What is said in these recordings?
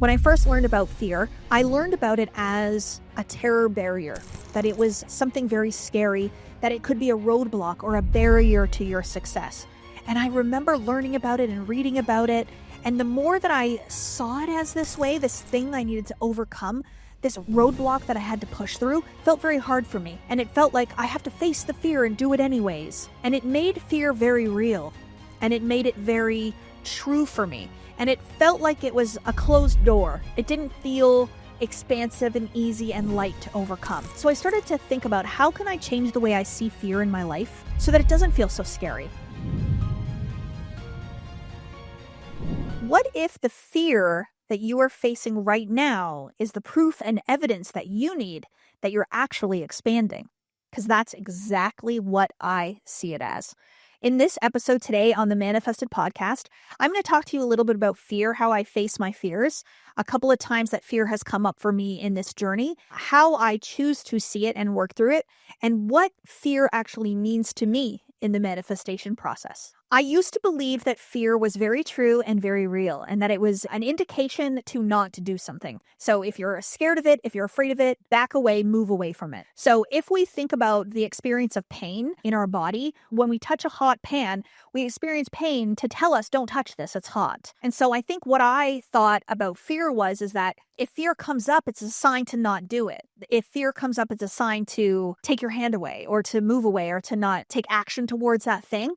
When I first learned about fear, I learned about it as a terror barrier, that it was something very scary, that it could be a roadblock or a barrier to your success. And I remember learning about it and reading about it. And the more that I saw it as this way, this thing I needed to overcome, this roadblock that I had to push through, felt very hard for me. And it felt like I have to face the fear and do it anyways. And it made fear very real. And it made it very true for me. And it felt like it was a closed door. It didn't feel expansive and easy and light to overcome. So I started to think about how can I change the way I see fear in my life so that it doesn't feel so scary. What if the fear that you are facing right now is the proof and evidence that you need that you're actually expanding? Because that's exactly what I see it as. In this episode today on the Manifested Podcast, I'm going to talk to you a little bit about fear, how I face my fears, a couple of times that fear has come up for me in this journey, how I choose to see it and work through it, and what fear actually means to me in the manifestation process. I used to believe that fear was very true and very real, and that it was an indication to not do something. So if you're scared of it, if you're afraid of it, back away, move away from it. So if we think about the experience of pain in our body, when we touch a hot pan, we experience pain to tell us, don't touch this, it's hot. And so I think what I thought about fear is that if fear comes up, it's a sign to not do it. If fear comes up, it's a sign to take your hand away or to move away or to not take action towards that thing.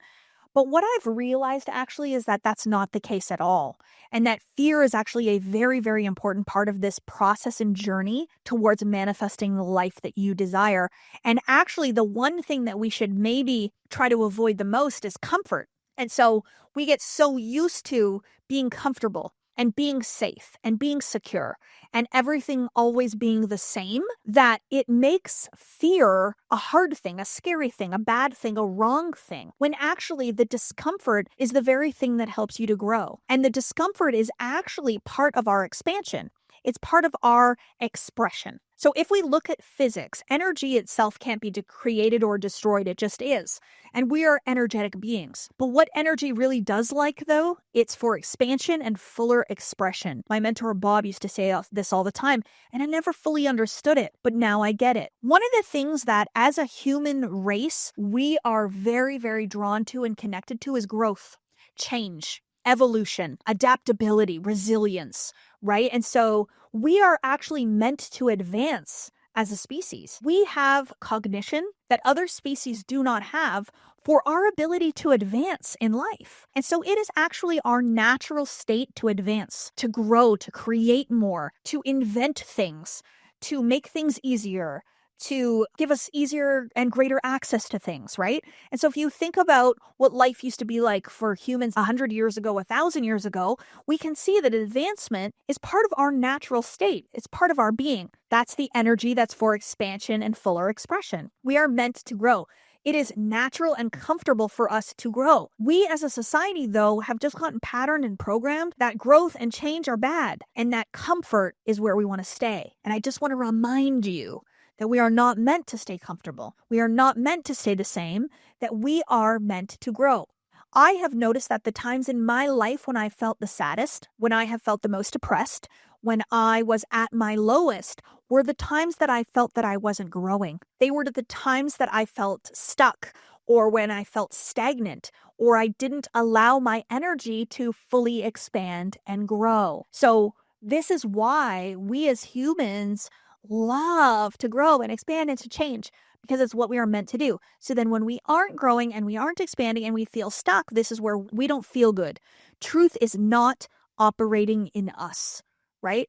But what I've realized actually is that that's not the case at all. And that fear is actually a very, very important part of this process and journey towards manifesting the life that you desire. And actually, the one thing that we should maybe try to avoid the most is comfort. And so we get so used to being comfortable and being safe and being secure and everything always being the same, that it makes fear a hard thing, a scary thing, a bad thing, a wrong thing, when actually the discomfort is the very thing that helps you to grow. And the discomfort is actually part of our expansion. It's part of our expression. So if we look at physics, energy itself can't be created or destroyed. It just is. And we are energetic beings. But what energy really does like, though, it's for expansion and fuller expression. My mentor Bob used to say this all the time, and I never fully understood it, but now I get it. One of the things that as a human race, we are very, very drawn to and connected to is growth, change, evolution, adaptability, resilience, right? And so we are actually meant to advance as a species. We have cognition that other species do not have for our ability to advance in life. And so it is actually our natural state to advance, to grow, to create more, to invent things, to make things easier, to give us easier and greater access to things, right? And so if you think about what life used to be like for humans 100 years ago, 1,000 years ago, we can see that advancement is part of our natural state. It's part of our being. That's the energy that's for expansion and fuller expression. We are meant to grow. It is natural and comfortable for us to grow. We as a society, though, have just gotten patterned and programmed that growth and change are bad, and that comfort is where we want to stay. And I just want to remind you that we are not meant to stay comfortable. We are not meant to stay the same, that we are meant to grow. I have noticed that the times in my life when I felt the saddest, when I have felt the most depressed, when I was at my lowest, were the times that I felt that I wasn't growing. They were the times that I felt stuck, or when I felt stagnant, or I didn't allow my energy to fully expand and grow. So this is why we as humans love to grow and expand and to change, because it's what we are meant to do. So then when we aren't growing and we aren't expanding and we feel stuck, this is where we don't feel good. Truth is not operating in us, right?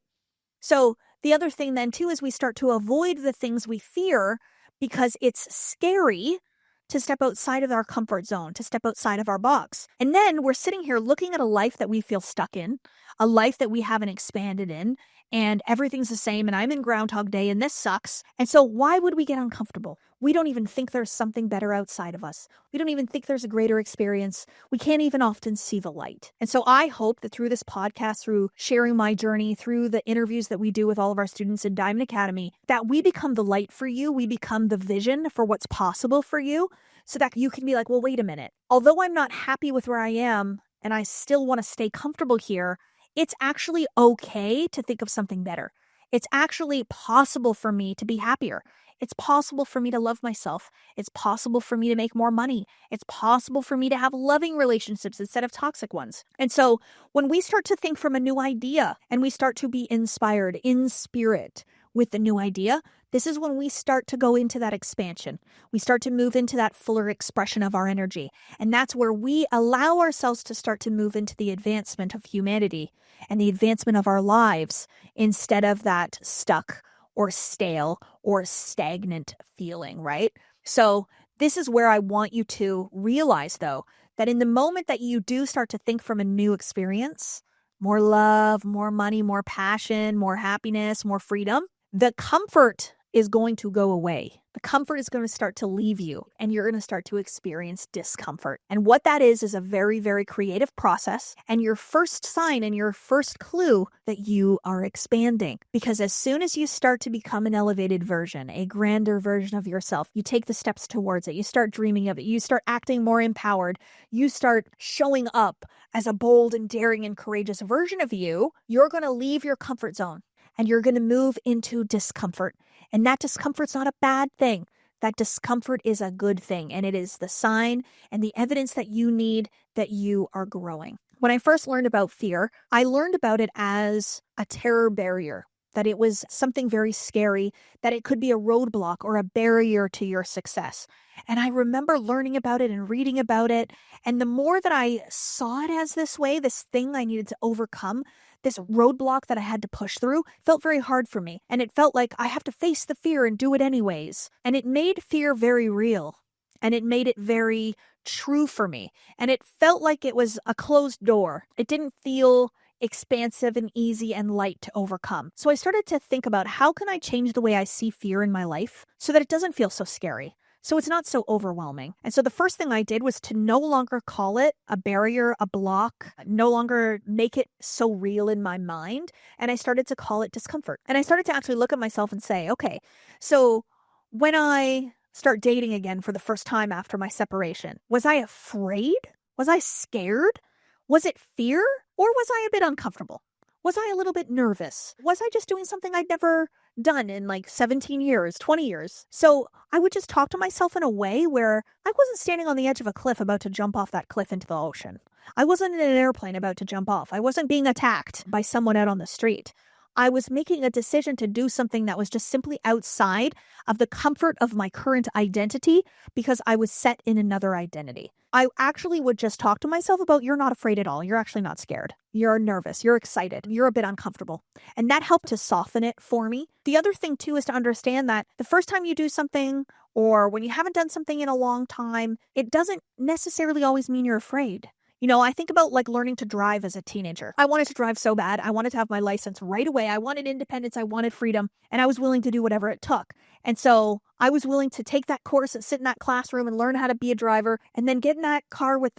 So the other thing then too is we start to avoid the things we fear because it's scary to step outside of our comfort zone, to step outside of our box. And then we're sitting here looking at a life that we feel stuck in, a life that we haven't expanded in, and everything's the same, and I'm in Groundhog Day, and this sucks. And so why would we get uncomfortable? We don't even think there's something better outside of us. We don't even think there's a greater experience. We can't even often see the light. And so I hope that through this podcast, through sharing my journey, through the interviews that we do with all of our students in Diamond Academy, that we become the light for you. We become the vision for what's possible for you, so that you can be like, well, wait a minute. Although I'm not happy with where I am and I still want to stay comfortable here, it's actually okay to think of something better. It's actually possible for me to be happier. It's possible for me to love myself. It's possible for me to make more money. It's possible for me to have loving relationships instead of toxic ones. And so when we start to think from a new idea and we start to be inspired in spirit with the new idea, this is when we start to go into that expansion. We start to move into that fuller expression of our energy. And that's where we allow ourselves to start to move into the advancement of humanity and the advancement of our lives instead of that stuck or stale or stagnant feeling, right? So this is where I want you to realize, though, that in the moment that you do start to think from a new experience, more love, more money, more passion, more happiness, more freedom, the comfort is going to go away. The comfort is going to start to leave you, and you're going to start to experience discomfort. And what that is a very, very creative process, and your first sign and your first clue that you are expanding. Because as soon as you start to become an elevated version, a grander version of yourself, you take the steps towards it, you start dreaming of it, you start acting more empowered, you start showing up as a bold and daring and courageous version of you, you're going to leave your comfort zone. And you're going to move into discomfort. And that discomfort's not a bad thing. That discomfort is a good thing. And it is the sign and the evidence that you need that you are growing. When I first learned about fear, I learned about it as a terror barrier, that it was something very scary, that it could be a roadblock or a barrier to your success. And I remember learning about it and reading about it. And the more that I saw it as this way, this thing I needed to overcome, this roadblock that I had to push through, felt very hard for me. And it felt like I have to face the fear and do it anyways. And it made fear very real. And it made it very true for me. And it felt like it was a closed door. It didn't feel expansive and easy and light to overcome. So I started to think about, how can I change the way I see fear in my life so that it doesn't feel so scary, so it's not so overwhelming. And so the first thing I did was to no longer call it a barrier, a block, no longer make it so real in my mind. And I started to call it discomfort. And I started to actually look at myself and say, okay, so when I start dating again for the first time after my separation, was I afraid? Was I scared? Was it fear? Or was I a bit uncomfortable? Was I a little bit nervous? Was I just doing something I'd never done in like 17 years, 20 years? So I would just talk to myself in a way where I wasn't standing on the edge of a cliff about to jump off that cliff into the ocean. I wasn't in an airplane about to jump off. I wasn't being attacked by someone out on the street. I was making a decision to do something that was just simply outside of the comfort of my current identity because I was set in another identity. I actually would just talk to myself about, you're not afraid at all. You're actually not scared. You're nervous. You're excited. You're a bit uncomfortable. And that helped to soften it for me. The other thing too is to understand that the first time you do something, or when you haven't done something in a long time, it doesn't necessarily always mean you're afraid. You know, I think about like learning to drive as a teenager. I wanted to drive so bad. I wanted to have my license right away. I wanted independence. I wanted freedom. And I was willing to do whatever it took. And so I was willing to take that course and sit in that classroom and learn how to be a driver, and then get in that car with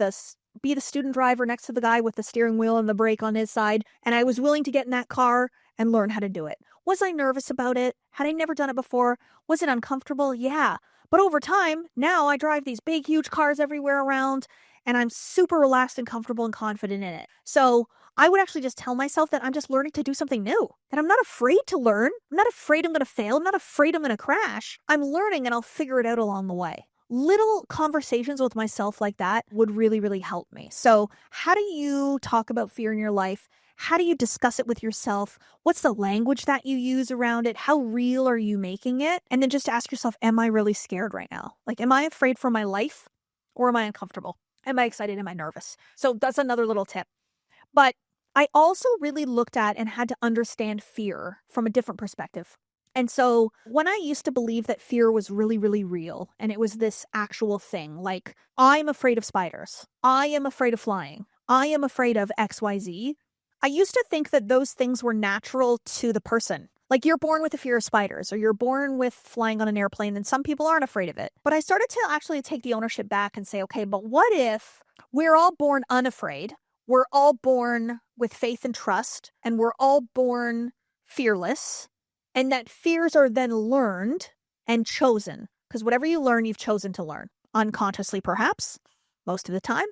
be the student driver next to the guy with the steering wheel and the brake on his side. And I was willing to get in that car and learn how to do it. Was I nervous about it? Had I never done it before? Was it uncomfortable? Yeah. But over time, now I drive these big, huge cars everywhere around, and I'm super relaxed and comfortable and confident in it. So I would actually just tell myself that I'm just learning to do something new, that I'm not afraid to learn. I'm not afraid I'm going to fail. I'm not afraid I'm going to crash. I'm learning and I'll figure it out along the way. Little conversations with myself like that would really, really help me. So how do you talk about fear in your life? How do you discuss it with yourself? What's the language that you use around it? How real are you making it? And then just ask yourself, am I really scared right now? Like, am I afraid for my life, or am I uncomfortable? Am I excited? Am I nervous? So that's another little tip. But I also really looked at and had to understand fear from a different perspective. And so when I used to believe that fear was really, really real, and it was this actual thing, like, I'm afraid of spiders, I am afraid of flying, I am afraid of XYZ, I used to think that those things were natural to the person. Like, you're born with a fear of spiders, or you're born with flying on an airplane, and some people aren't afraid of it. But I started to actually take the ownership back and say, okay, but what if we're all born unafraid? We're all born with faith and trust, and we're all born fearless, and that fears are then learned and chosen. Because whatever you learn, you've chosen to learn. Unconsciously, perhaps, most of the time.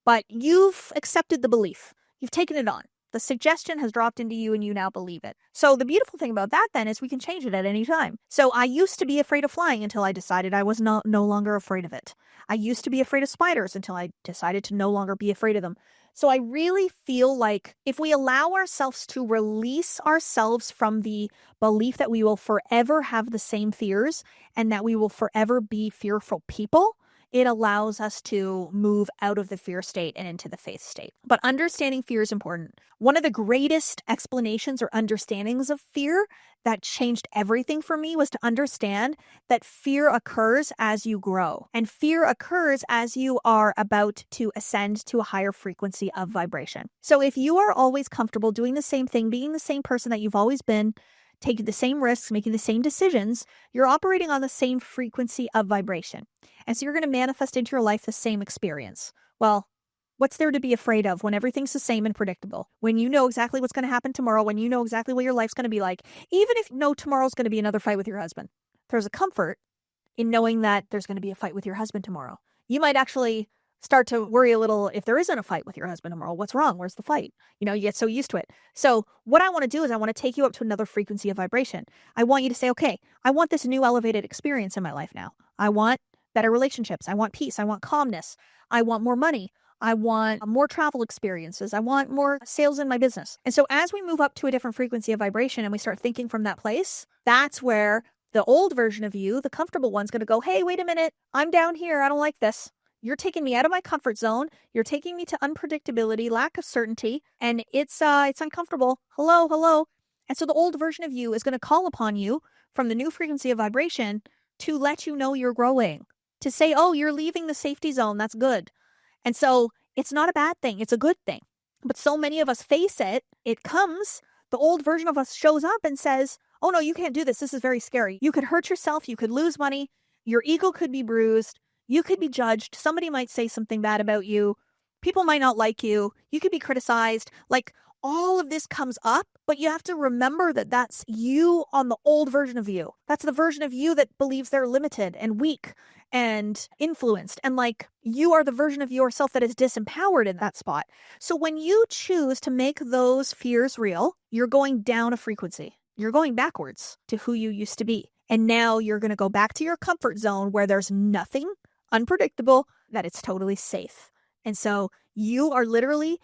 But you've accepted the belief. You've taken it on. The suggestion has dropped into you and you now believe it. So the beautiful thing about that then is we can change it at any time. So I used to be afraid of flying until I decided I was no longer afraid of it. I used to be afraid of spiders until I decided to no longer be afraid of them. So I really feel like if we allow ourselves to release ourselves from the belief that we will forever have the same fears and that we will forever be fearful people, it allows us to move out of the fear state and into the faith state. But understanding fear is important. One of the greatest explanations or understandings of fear that changed everything for me was to understand that fear occurs as you grow. And fear occurs as you are about to ascend to a higher frequency of vibration. So if you are always comfortable doing the same thing, being the same person that you've always been, taking the same risks, making the same decisions, you're operating on the same frequency of vibration. And so you're going to manifest into your life the same experience. Well, what's there to be afraid of when everything's the same and predictable? When you know exactly what's going to happen tomorrow, when you know exactly what your life's going to be like, even if you know tomorrow's going to be another fight with your husband, there's a comfort in knowing that there's going to be a fight with your husband tomorrow. You might actually start to worry a little if there isn't a fight with your husband tomorrow. What's wrong? Where's the fight? You get so used to it. So what I want to do is I want to take you up to another frequency of vibration. I want you to say, okay, I want this new elevated experience in my life now. I want better relationships. I want peace. I want calmness. I want more money. I want more travel experiences. I want more sales in my business. And so as we move up to a different frequency of vibration and we start thinking from that place, that's where the old version of you, the comfortable one's going to go, hey, wait a minute. I'm down here. I don't like this. You're taking me out of my comfort zone. You're taking me to unpredictability, lack of certainty, and it's uncomfortable. Hello. And so the old version of you is going to call upon you from the new frequency of vibration to let you know you're growing, to say, oh, you're leaving the safety zone. That's good. And so it's not a bad thing. It's a good thing. But so many of us face it. It comes. The old version of us shows up and says, oh, no, you can't do this. This is very scary. You could hurt yourself. You could lose money. Your ego could be bruised. You could be judged. Somebody might say something bad about you. People might not like you. You could be criticized. Like all of this comes up, but you have to remember that that's you on the old version of you. That's the version of you that believes they're limited and weak and influenced. And like you are the version of yourself that is disempowered in that spot. So when you choose to make those fears real, you're going down a frequency. You're going backwards to who you used to be. And now you're going to go back to your comfort zone where there's nothing unpredictable, that it's totally safe. And so you are literally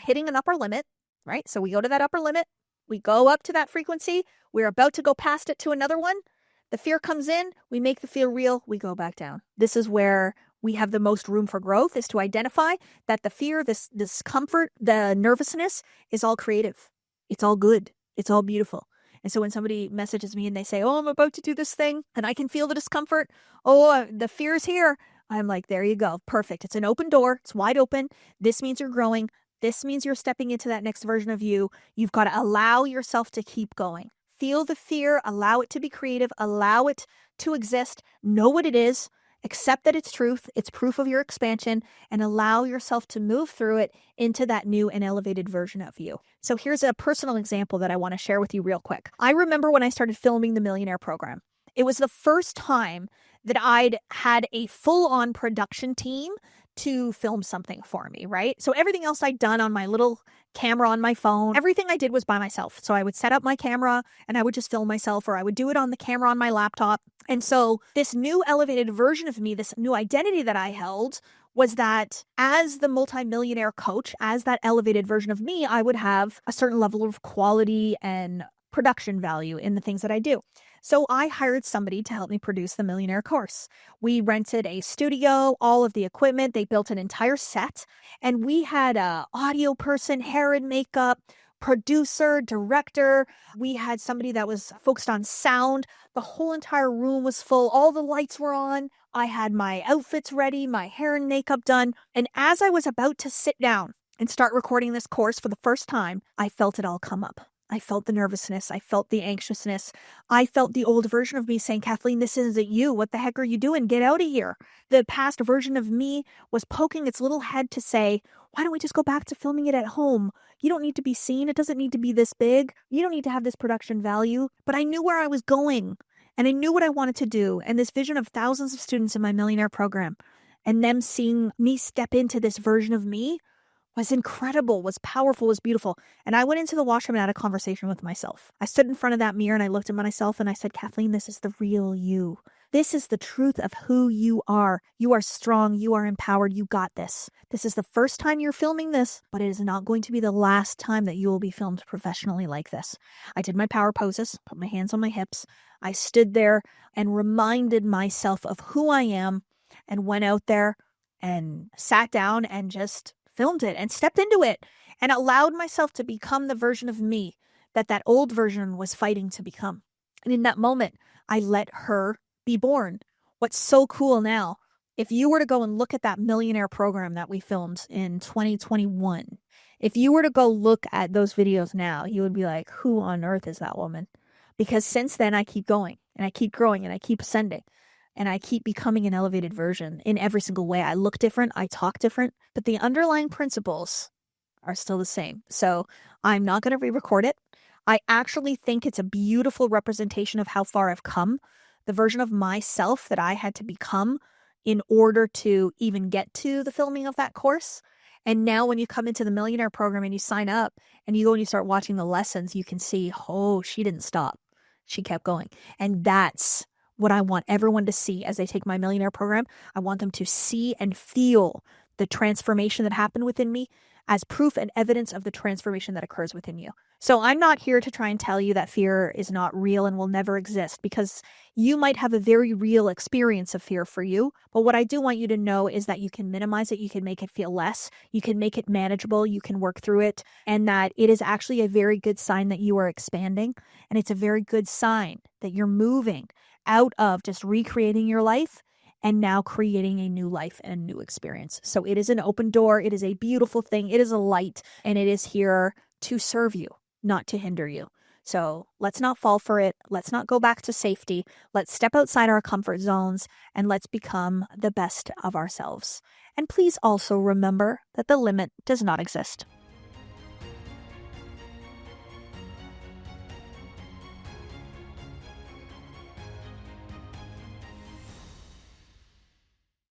hitting an upper limit, right? So we go to that upper limit. We go up to that frequency. We're about to go past it to another one. The fear comes in. We make the fear real. We go back down. This is where we have the most room for growth, is to identify that the fear, this discomfort, the nervousness is all creative. It's all good. It's all beautiful. And so when somebody messages me and they say, oh, I'm about to do this thing and I can feel the discomfort. Oh, the fear is here. I'm like, there you go. Perfect. It's an open door. It's wide open. This means you're growing. This means you're stepping into that next version of you. You've got to allow yourself to keep going. Feel the fear. Allow it to be creative. Allow it to exist. Know what it is. Accept that it's truth. It's proof of your expansion, and allow yourself to move through it into that new and elevated version of you. So here's a personal example that I want to share with you real quick. I remember when I started filming the Millionaire Program. It was the first time that I'd had a full-on production team to film something for me, right? So everything else I'd done on my little camera on my phone, everything I did was by myself. So I would set up my camera and I would just film myself, or I would do it on the camera on my laptop. And so this new elevated version of me, this new identity that I held, was that as the multimillionaire coach, as that elevated version of me, I would have a certain level of quality and production value in the things that I do. So I hired somebody to help me produce the Millionaire course. We rented a studio, all of the equipment. They built an entire set, and we had a audio person, hair and makeup, producer, director. We had somebody that was focused on sound. The whole entire room was full. All the lights were on. I had my outfits ready, my hair and makeup done. And as I was about to sit down and start recording this course for the first time, I felt it all come up. I felt the nervousness. I felt the anxiousness. I felt the old version of me saying, Kathleen, this isn't you. What the heck are you doing? Get out of here. The past version of me was poking its little head to say, why don't we just go back to filming it at home? You don't need to be seen. It doesn't need to be this big. You don't need to have this production value. But I knew where I was going, and I knew what I wanted to do. And this vision of thousands of students in my Millionaire program and them seeing me step into this version of me was incredible, was powerful, was beautiful. And I went into the washroom and had a conversation with myself. I stood in front of that mirror and I looked at myself and I said, Kathleen, this is the real you. This is the truth of who you are. You are strong. You are empowered. You got this. This is the first time you're filming this, but it is not going to be the last time that you will be filmed professionally like this. I did my power poses, put my hands on my hips. I stood there and reminded myself of who I am and went out there and sat down and just filmed it and stepped into it and allowed myself to become the version of me that old version was fighting to become. And in that moment, I let her be born. What's so cool now, if you were to go and look at that millionaire program that we filmed in 2021, if you were to go look at those videos now, you would be like, who on earth is that woman? Because since then, I keep going and I keep growing and I keep ascending. And I keep becoming an elevated version in every single way. I look different, I talk different, but the underlying principles are still the same. So I'm not going to re-record it. I actually think it's a beautiful representation of how far I've come, the version of myself that I had to become in order to even get to the filming of that course. And now when you come into the Millionaire program and you sign up and you go and you start watching the lessons, you can see, oh, she didn't stop. She kept going. And that's what I want everyone to see as they take my Millionaire program. I want them to see and feel the transformation that happened within me as proof and evidence of the transformation that occurs within you. So I'm not here to try and tell you that fear is not real and will never exist, because you might have a very real experience of fear for you. But what I do want you to know is that you can minimize it. You can make it feel less. You can make it manageable. You can work through it. And that it is actually a very good sign that you are expanding. And it's a very good sign that you're moving out of just recreating your life and now creating a new life and a new experience. So it is an open door. It is a beautiful thing. It is a light, and it is here to serve you, not to hinder you. So let's not fall for it. Let's not go back to safety. Let's step outside our comfort zones and let's become the best of ourselves. And please also remember that the limit does not exist.